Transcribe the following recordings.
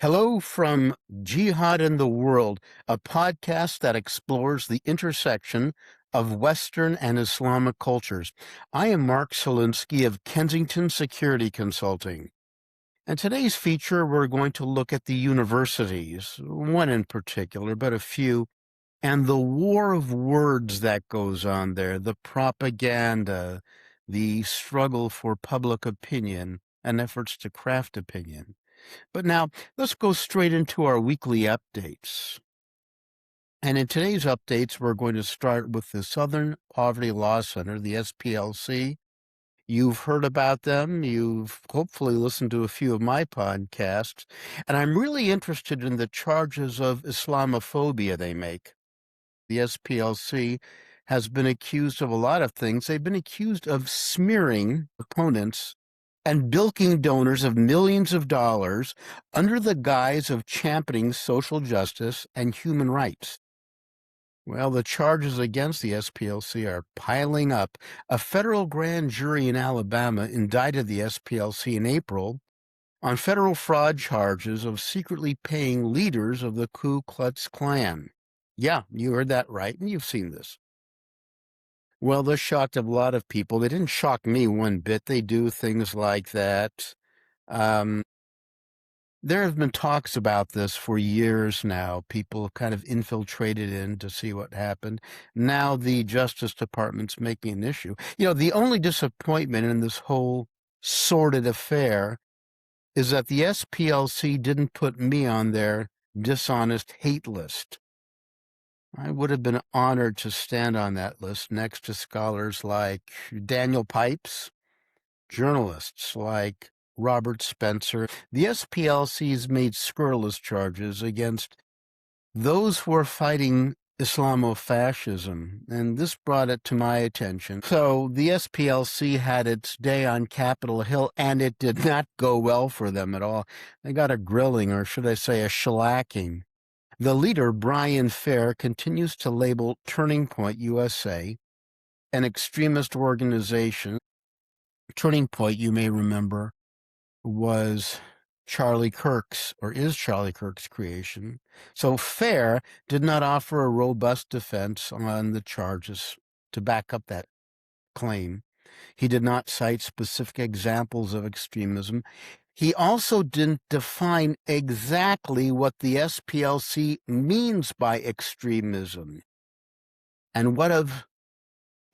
Hello from Jihad in the World, a podcast that explores the intersection of Western and Islamic cultures. I am Mark Silinsky of Kensington Security Consulting. In today's feature, we're going to look at the universities, one in particular, but a few, and the war of words that goes on there, the propaganda, the struggle for public opinion, and efforts to craft opinion. But now let's go straight into our weekly updates. And in today's updates, we're going to start with the Southern Poverty Law Center, the SPLC. You've heard about them. You've hopefully listened to a few of my podcasts. And I'm really interested in the charges of Islamophobia they make. The SPLC has been accused of a lot of things. They've been accused of smearing opponents and bilking donors of millions of dollars under the guise of championing social justice and human rights. Well, the charges against the SPLC are piling up. A federal grand jury in Alabama indicted the SPLC in April on federal fraud charges of secretly paying leaders of the Ku Klux Klan. Yeah, you heard that right, and you've seen this. Well, this shocked a lot of people. They didn't shock me one bit. They do things like that. There have been talks about this for years now. People have kind of infiltrated in to see what happened. Now the Justice Department's making an issue. You know, the only disappointment in this whole sordid affair is that the SPLC didn't put me on their dishonest hate list. I would have been honored to stand on that list next to scholars like Daniel Pipes, journalists like Robert Spencer. The SPLC's made scurrilous charges against those who are fighting Islamofascism, and this brought it to my attention. So the SPLC had its day on Capitol Hill, and it did not go well for them at all. They got a grilling, or should I say a shellacking. The leader, Brian Fair, continues to label Turning Point USA an extremist organization. Turning Point, you may remember, was Charlie Kirk's, or is Charlie Kirk's creation. So Fair did not offer a robust defense on the charges to back up that claim. He did not cite specific examples of extremism. He also didn't define exactly what the SPLC means by extremism. And what of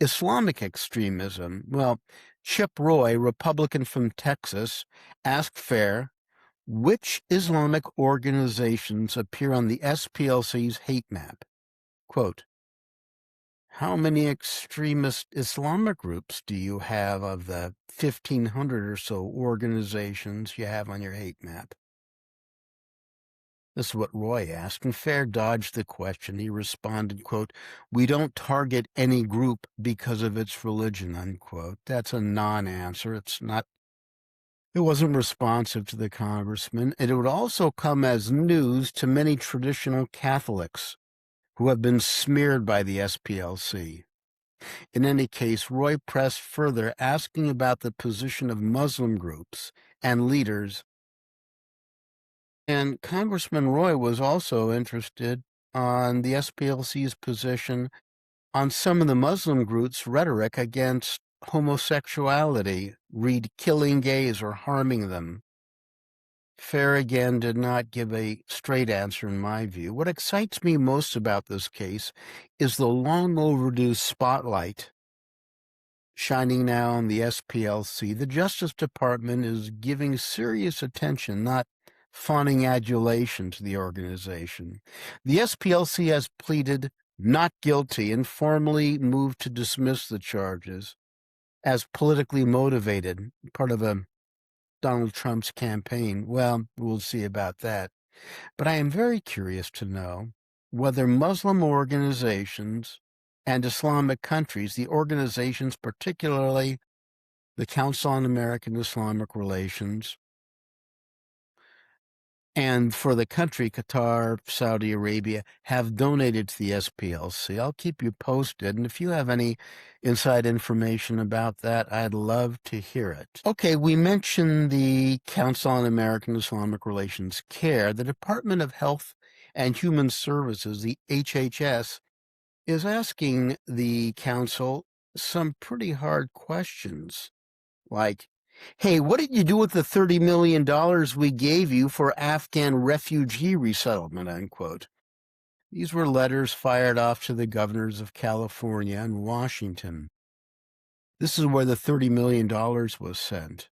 Islamic extremism? Well, Chip Roy, Republican from Texas, asked Fair which Islamic organizations appear on the SPLC's hate map. Quote, how many extremist Islamic groups do you have of the 1,500 or so organizations you have on your hate map? This is what Roy asked, and Fair dodged the question. He responded, quote, we don't target any group because of its religion, unquote. That's a non-answer. It wasn't responsive to the congressman. It would also come as news to many traditional Catholics who have been smeared by the SPLC. In any case, Roy pressed further, asking about the position of Muslim groups and leaders. And Congressman Roy was also interested on the SPLC's position on some of the Muslim groups' rhetoric against homosexuality, read killing gays or harming them. Fair again did not give a straight answer in my view. What excites me most about this case is the long overdue spotlight shining now on the SPLC. The Justice Department is giving serious attention, not fawning adulation to the organization. The SPLC has pleaded not guilty and formally moved to dismiss the charges as politically motivated, part of Donald Trump's campaign. Well, we'll see about that. But I am very curious to know whether Muslim organizations and Islamic countries, the organizations, particularly the Council on American Islamic Relations And for the country, Qatar, Saudi Arabia have donated to the SPLC. I'll keep you posted. And if you have any inside information about that, I'd love to hear it. Okay, we mentioned the Council on American Islamic Relations CARE. The Department of Health and Human Services, the HHS, is asking the council some pretty hard questions, like, hey, what did you do with the $30 million we gave you for Afghan refugee resettlement, unquote? These were letters fired off to the governors of California and Washington. This is where the $30 million was sent.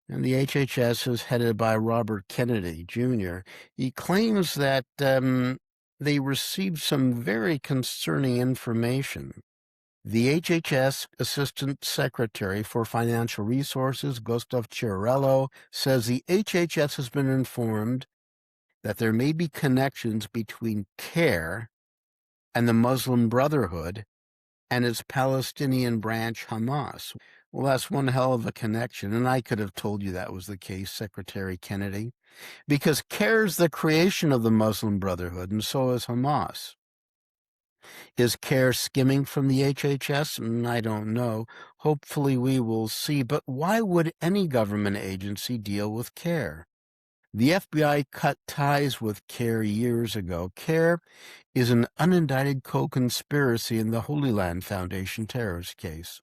And the HHS is headed by Robert Kennedy, Jr. He claims that they received some very concerning information. The HHS Assistant Secretary for Financial Resources, Gustav Chiarello, says the HHS has been informed that there may be connections between CARE and the Muslim Brotherhood and its Palestinian branch, Hamas. Well, that's one hell of a connection, and I could have told you that was the case, Secretary Kennedy, because CARE is the creation of the Muslim Brotherhood, and so is Hamas. Is CARE skimming from the HHS? I don't know. Hopefully we will see. But why would any government agency deal with CARE? The FBI cut ties with CARE years ago. CARE is an unindicted co-conspiracy in the Holy Land Foundation terrorist case.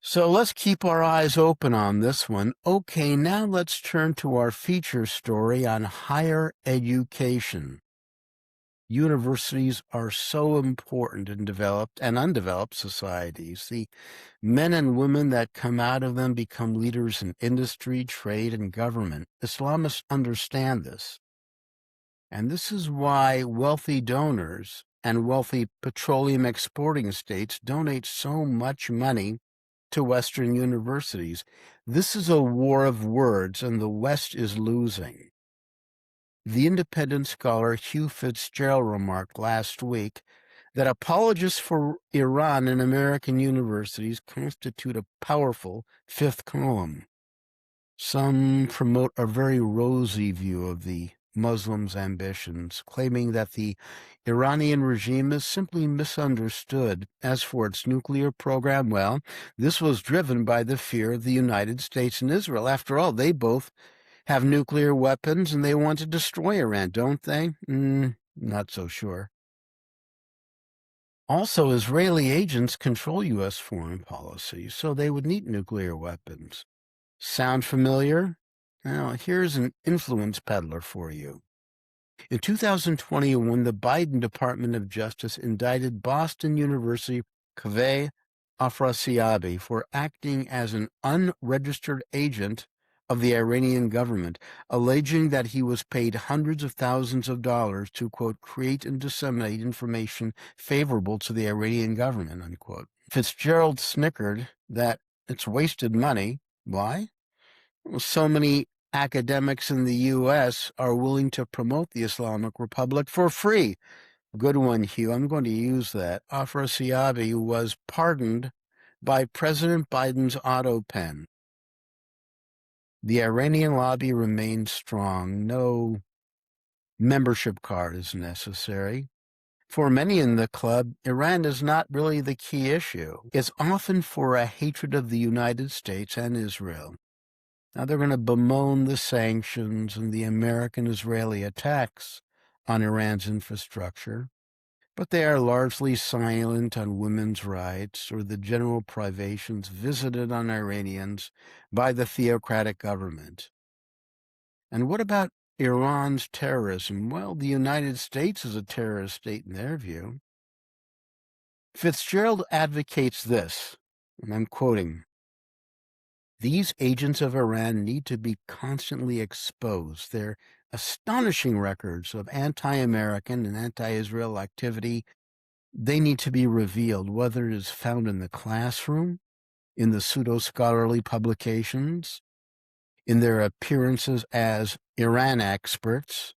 So let's keep our eyes open on this one. Okay, now let's turn to our feature story on higher education. Universities are so important in developed and undeveloped societies. The men and women that come out of them become leaders in industry, trade, and government. Islamists understand this. And this is why wealthy donors and wealthy petroleum exporting states donate so much money to Western universities. This is a war of words, and the West is losing. The independent scholar Hugh Fitzgerald remarked last week that apologists for Iran in American universities constitute a powerful fifth column. Some promote a very rosy view of the Muslims' ambitions, claiming that the Iranian regime is simply misunderstood. As for its nuclear program, well, this was driven by the fear of the United States and Israel. After all, they both have nuclear weapons and they want to destroy Iran, don't they? Not so sure. Also, Israeli agents control U.S. foreign policy, so they would need nuclear weapons. Sound familiar? Now, here's an influence peddler for you. In 2021, the Biden Department of Justice indicted Boston University Kaveh Afrasiabi for acting as an unregistered agent of the Iranian government, alleging that he was paid hundreds of thousands of dollars to, quote, create and disseminate information favorable to the Iranian government, unquote. Fitzgerald snickered that it's wasted money. Why? Well, so many academics in the U.S. are willing to promote the Islamic Republic for free. Good one, Hugh. I'm going to use that. Afrasiabi was pardoned by President Biden's auto pen. The Iranian lobby remains strong. No membership card is necessary. For many in the club, Iran is not really the key issue. It's often for a hatred of the United States and Israel. Now they're going to bemoan the sanctions and the American-Israeli attacks on Iran's infrastructure, but they are largely silent on women's rights or the general privations visited on Iranians by the theocratic government. And what about Iran's terrorism? Well, the United States is a terrorist state in their view. Fitzgerald advocates this, and I'm quoting, "These agents of Iran need to be constantly exposed. Their astonishing records of anti-American and anti-Israel activity, they need to be revealed, whether it is found in the classroom, in the pseudo-scholarly publications, in their appearances as Iran experts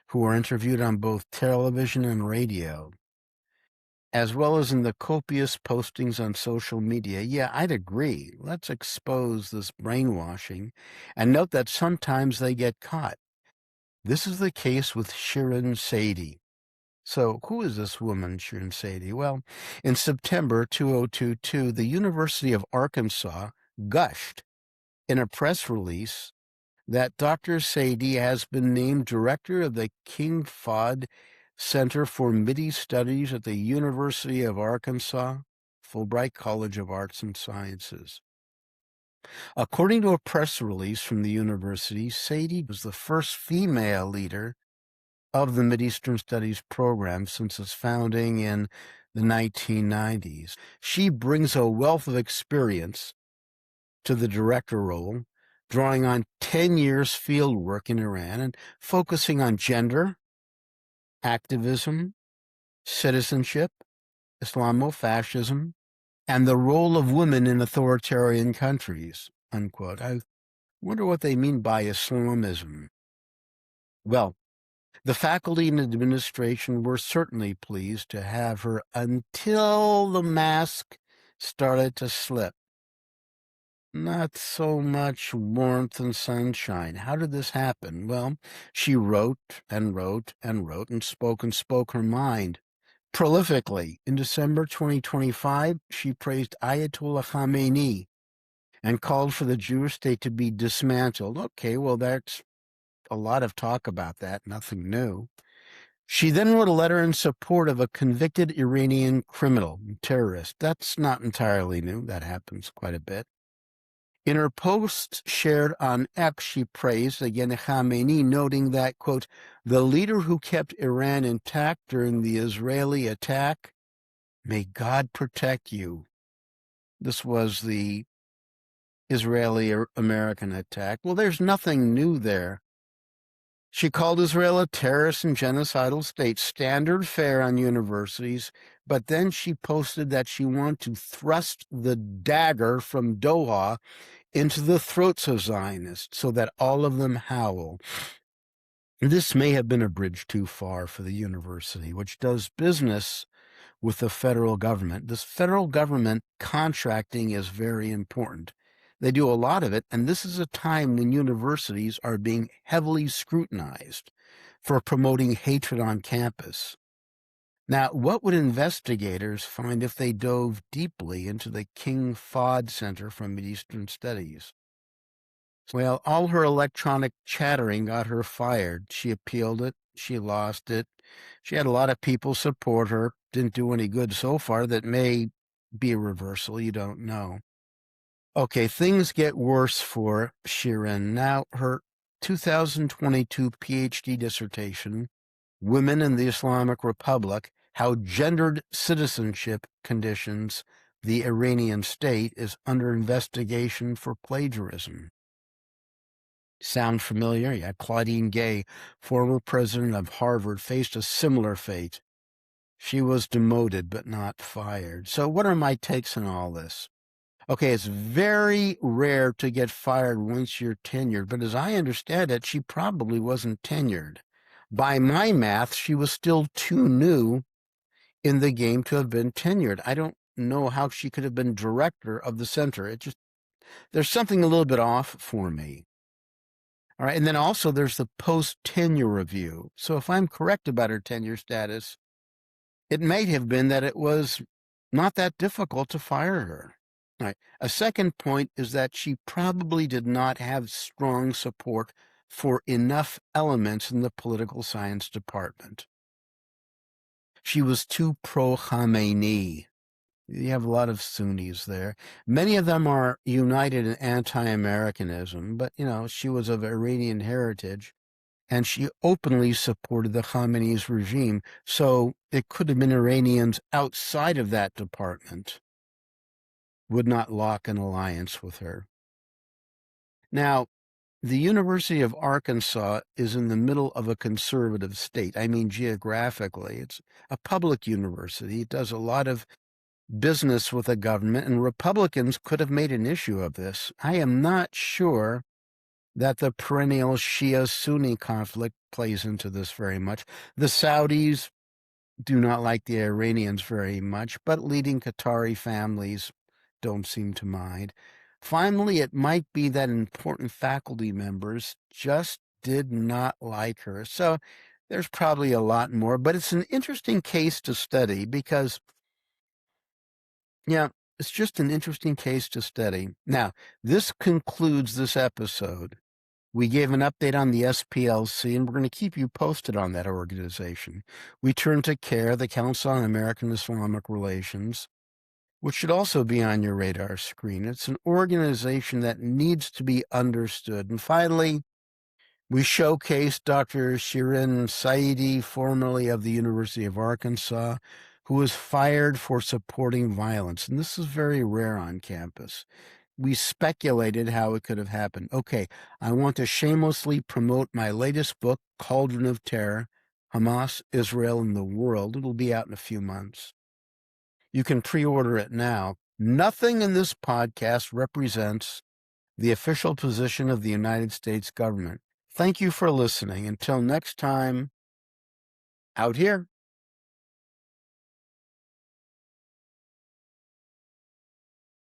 who are interviewed on both television and radio, as well as in the copious postings on social media." Yeah, I'd agree. Let's expose this brainwashing and note that sometimes they get caught. This is the case with Shirin Seydi. So who is this woman, Shirin Seydi? Well, in September 2022, the University of Arkansas gushed in a press release that Dr. Seydi has been named director of the King Fahd Center for Middle Studies at the University of Arkansas, Fulbright College of Arts and Sciences. According to a press release from the university, Seydi was the first female leader of the Mideastern Studies program since its founding in the 1990s. She brings a wealth of experience to the director role, drawing on 10 years field work in Iran and focusing on gender, activism, citizenship, Islamofascism, and the role of women in authoritarian countries, unquote. I wonder what they mean by Islamism. Well, the faculty and administration were certainly pleased to have her until the mask started to slip. Not so much warmth and sunshine. How did this happen? Well, she wrote and wrote and wrote and spoke her mind prolifically. In December 2025, she praised Ayatollah Khamenei and called for the Jewish state to be dismantled. Okay, well, that's a lot of talk about that, nothing new. She then wrote a letter in support of a convicted Iranian criminal, terrorist. That's not entirely new. That happens quite a bit. In her post shared on X, she praised again Khamenei, noting that, quote, the leader who kept Iran intact during the Israeli attack, may God protect you. This was the Israeli-American attack. Well, there's nothing new there. She called Israel a terrorist and genocidal state, standard fare on universities, but then she posted that she wanted to thrust the dagger from Doha into the throats of Zionists so that all of them howl. This may have been a bridge too far for the university, which does business with the federal government. This federal government contracting is very important. They do a lot of it, and this is a time when universities are being heavily scrutinized for promoting hatred on campus. Now, what would investigators find if they dove deeply into the King Fahd Center for Mideastern Studies? Well, all her electronic chattering got her fired. She appealed it. She lost it. She had a lot of people support her. Didn't do any good so far. That may be a reversal. You don't know. Okay, things get worse for Shirin. Now, her 2022 PhD dissertation, Women in the Islamic Republic, How Gendered Citizenship Conditions the Iranian State, is under investigation for plagiarism. Sound familiar? Yeah, Claudine Gay, former president of Harvard, faced a similar fate. She was demoted but not fired. So what are my takes on all this? Okay, it's very rare to get fired once you're tenured, but as I understand it, she probably wasn't tenured. By my math, she was still too new in the game to have been tenured. I don't know how she could have been director of the center. There's something a little bit off for me. All right, and then also there's the post-tenure review. So if I'm correct about her tenure status, it may have been that it was not that difficult to fire her. All right. A second point is that she probably did not have strong support for enough elements in the political science department. She was too pro-Khamenei. You have a lot of Sunnis there. Many of them are united in anti-Americanism, but, she was of Iranian heritage, and she openly supported the Khamenei's regime, so it could have been Iranians outside of that department would not lock an alliance with her. Now, the University of Arkansas is in the middle of a conservative state. I mean, geographically, it's a public university. It does a lot of business with the government, and Republicans could have made an issue of this. I am not sure that the perennial Shia-Sunni conflict plays into this very much. The Saudis do not like the Iranians very much, but leading Qatari families don't seem to mind. Finally, it might be that important faculty members just did not like her. So there's probably a lot more, but it's an interesting case to study because, yeah, it's just an interesting case to study. Now, this concludes this episode. We gave an update on the SPLC, and we're going to keep you posted on that organization. We turn to CARE, the Council on American Islamic Relations, which should also be on your radar screen. It's an organization that needs to be understood. And finally, we showcased Dr. Shirin Saidi, formerly of the University of Arkansas, who was fired for supporting violence. And this is very rare on campus. We speculated how it could have happened. Okay, I want to shamelessly promote my latest book, Cauldron of Terror, Hamas, Israel, and the World. It'll be out in a few months. You can pre-order it now. Nothing in this podcast represents the official position of the United States government. Thank you for listening. Until next time, out here.